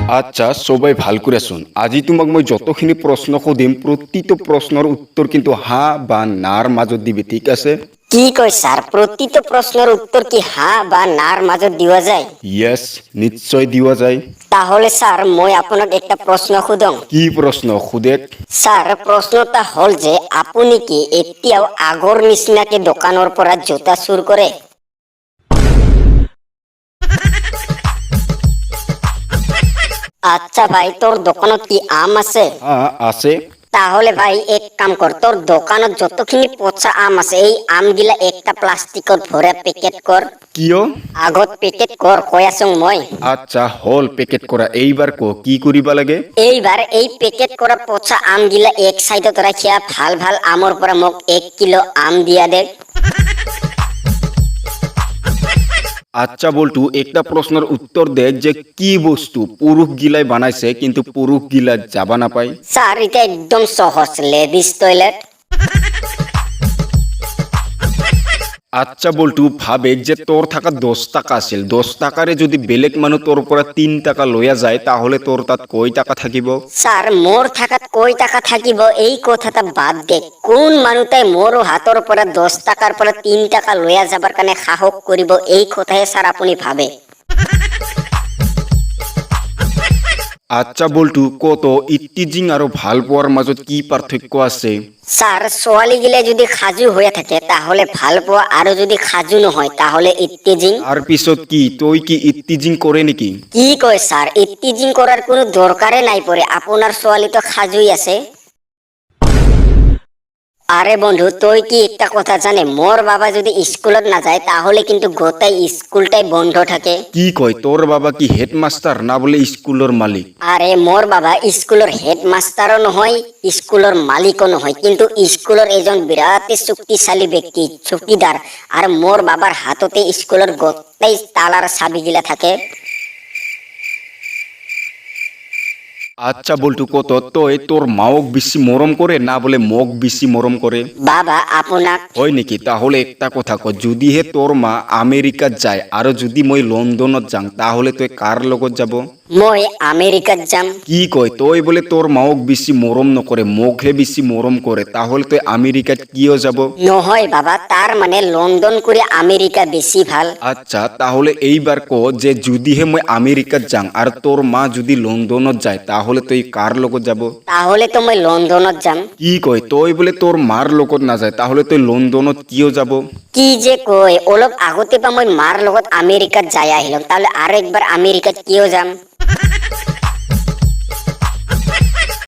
আচ্ছা সবাই ভাল করে শুন। আজি তোমাক মই যতখিনি প্রশ্ন সুধিম প্রতিটো প্রশ্নের উত্তর কিন্তু হা বা নার মাজত দিবি, ঠিক আছে? কি কয় স্যার, প্রতিটো প্রশ্নের উত্তর কি হ্যাঁ বা নার মাজত দেওয়া যায়? ইয়েস, নিশ্চয় দিওয়া যায়। তাহলে স্যার মই আপোনাক একটা প্রশ্ন সুধং। কি প্রশ্ন খুদেক? স্যার প্রশ্নটা হল যে আপুনি কি এতিয়াও আগৰ নিচিনাকে দোকানৰ পৰা জোতা চুৰ কৰে? আচ্ছা ভাই, তোর দোকানত কি আম আছে? হ্যাঁ আছে। তাহলে ভাই এক কাম কর, তোর দোকানত যতখিনি পচা আম আছে এই আমগিলা একটা প্লাস্টিকত ভরে প্যাকেট কর। কিয়? আগত প্যাকেট কর কৈ আছো মই। আচ্ছা হল প্যাকেট করা, এইবার কি করিবা লাগে? এইবার এই প্যাকেট করা পচা আমগিলা এক সাইডত রাখিয়া ভাল ভাল আমৰ পৰা মোক 1 কিলো আম দিয়া দে। আচ্ছা বল্টু, একটা প্রশ্নের উত্তর দে যে কি বস্তু পুরুষ গিলাই বানাইছে কিন্তু পুরুষ গিলা যাবা না পায়? স্যার এটা একদম সহজ, লেডিস টয়লেট। আচ্ছা বল্টু, ভাবে যে তোর থাকা 10 টাকা আছিল, 10 টাকারে যদি বেলেগ মানুষ তোর পৰা 3 টাকা লইয়া যায় তাহলে তোর তাত কয় টাকা থাকিব? স্যার মোর থাকাত কয় টাকা থাকিব এই কথাটা বাদ দে, কোন মানুষটাই মোর হাতৰ পৰা 10 টাকাৰ পৰা 3 টাকা লইয়া যাবার কাৰণে সাহস কৰিব এই কথাহে স্যার আপুনি ভাবে? আচ্ছা বল্টু, কত ইটিজিং আর ভাল পোৱাৰ মাজত কি পার্থক্য আছে? স্যার ছোৱালী গিলা যদি খাজু হয়ে থাকে তাহলে ভাল পোৱা, আৰু যদি খাজু নহয় তাহলে ইত্তেজিং। আর পিছত কি তুই কি ইটিজিং করে নাকি? কি কয় স্যার, ইত্তেজিং করার কোনো দরকারে নাই পড়ে, আপনার ছোৱালী তো খাজুই আছে। আরে বন্ধু, তুই কি একটা কথা জানে, মোর বাবা যদি স্কুলত না যায় তাহলে কিন্তু গোটাই স্কুলটাই বন্ধ থাকে। কি কয়, তোর বাবা কি হেডমাস্টার না বলে স্কুলের মালিক? আরে মোর বাবা স্কুলের হেডমাস্টারও নহয়, স্কুলের মালিকও নহয়, কিন্তু স্কুলের এজন বিরাট শক্তিশালী ব্যক্তি, চৌকিদার। আর মোর বাবার হাততে স্কুলের গোটাই তালার চাবিগিলা থাকে। আচ্ছা বল্টু, কত তুই তোর মাওক বেশি মরম করে না বলে মোক বেশি মরম করে? বাবা আপনাক। হয় নাকি? তাহলে একটা কথা ক, যদি হে তোর মা আমেরিকাত যায় আর যদি মই লন্ডনত যাং তাহলে তুই কার লগত যাব? মই আমেরিকাত যাম। কি কয়, তুই বলে তোর মাওক বেশি মরম নকরে মোকহে বেশি মরম করে, তাহলে তুই আমেরিকাত কিয় যাব? নহয় বাবা, তার মানে লন্ডন করে আমেরিকা বেশি ভাল। আচ্ছা তাহলে এইবার ক যে যদি হে মই আমেরিকাত যাং আর তোর মা যদি লন্ডনত যায় তাহলে তুই কার লগত যাব? তাহলে তো মই লন্ডনত যাম। কি কয়, তুই বলে তোর মার লগত না যায় তাহলে তুই লন্ডনত কিয় যাব? কি যে কয়, অলপ আগতে বা মই মার লগত আমেরিকাত যাই আহিলাম, তাহলে আর একবার আমেরিকাত কিয় যাম?